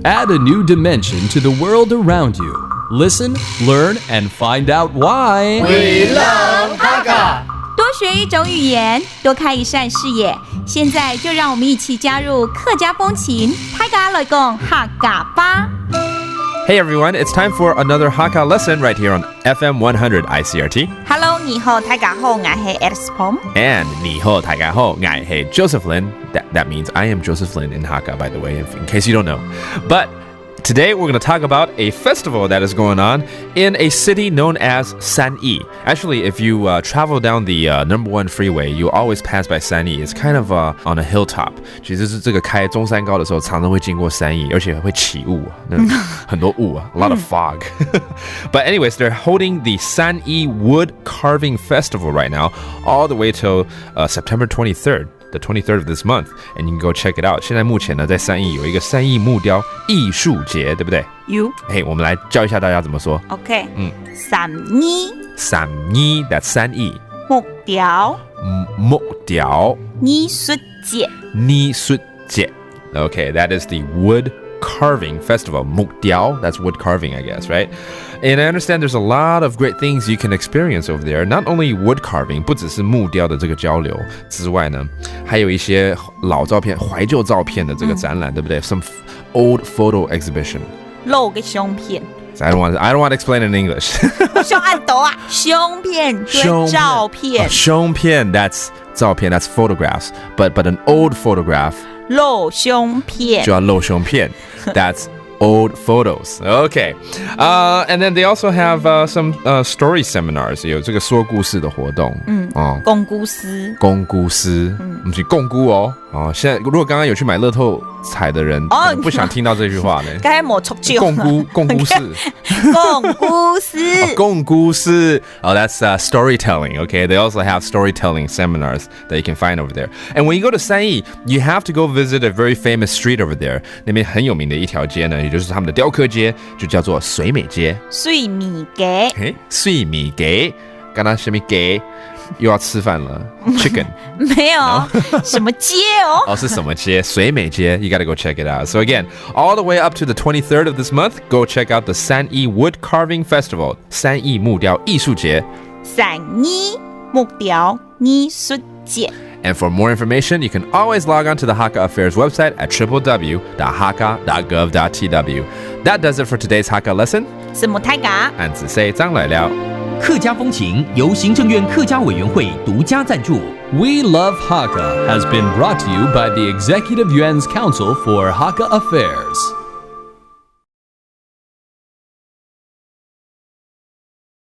Add a new dimension to the world around you. Listen, learn, and find out why. We love Hakka. 多学一种语言，多开一扇视野。现在就让我们一起加入客家风情，大家来讲客家吧。Hey everyone, it's time for another Hakka lesson right here on FM 100 ICRT. Hello， 你好，大家好，我係 Edspom. And 你好，大家好，我係 Joseph Lin. That means I am Joseph Lin in Hakka, by the way, in case you don't know. But today we're going to talk about a festival that is going on in a city known as Sanyi. Actually, if you travel down the number 1 freeway, you always pass by Sanyi. It's kind of on a hilltop. 其实是这个开中山高的时候，常常会经过Sanyi，而且会起雾，很多雾啊 ，a lot of fog. But anyways, they're holding the Sanyi Wood Carving Festival right now, all the way till September 23rd.The 23rd of this month, and you can go check it out. 现在目前呢，在三义有一个三义木雕艺术节，对不对？有。嘿，我们来教一下大家怎么说。OK，三义。三义 ，that's 三义。木雕。木雕。艺术节。艺术节。Okay, that is the wood carving festival. 木雕 that's wood carving, I guess, right? And I understand there's a lot of great things you can experience over there. Not only wood carving, 不只是木雕的这个交流之外呢，还有一些老照片、怀旧照片的这个展览，对不对？ Some old photo exhibition. 老嘅相片。I don't want to explain in English. 相按斗啊，相片对照片。相片 that's 照片 that's photographs. But an old photograph. 老相片。就要露相片 That's old photos. Okay. And then they also have some story seminars. 有这个说故事的活动。讲故事。讲故事。不是讲故哦。现在如果刚刚有去买乐透彩的人，可能不想听到这句话呢。该没错就。讲故事。讲故事。讲故事。Oh, that's storytelling. Okay. They also have storytelling seminars that you can find over there. And when you go to Sanyi, you have to go visit a very famous street over there. 那边很有名的一条街呢，也就是他们的雕刻街，就叫做水美街。水米街。水米街，刚刚什么街？又要吃饭了 ，chicken 没有什么街哦？是什么街？水美街 ，you gotta go check it out. So again, all the way up to the 23rd of this month, go check out the Sanyi Wood Carving Festival. 三义木雕艺术节。三义木雕艺术节。And for more information, you can always log on to the Hakka Affairs website at www.hakka.gov.tw. That does it for today's Hakka lesson. 是木太嘎，俺只say张来了。客家风情由行政院客家委员会独家赞助。We Love Hakka has been brought to you by the Executive Yuan's Council for Hakka Affairs.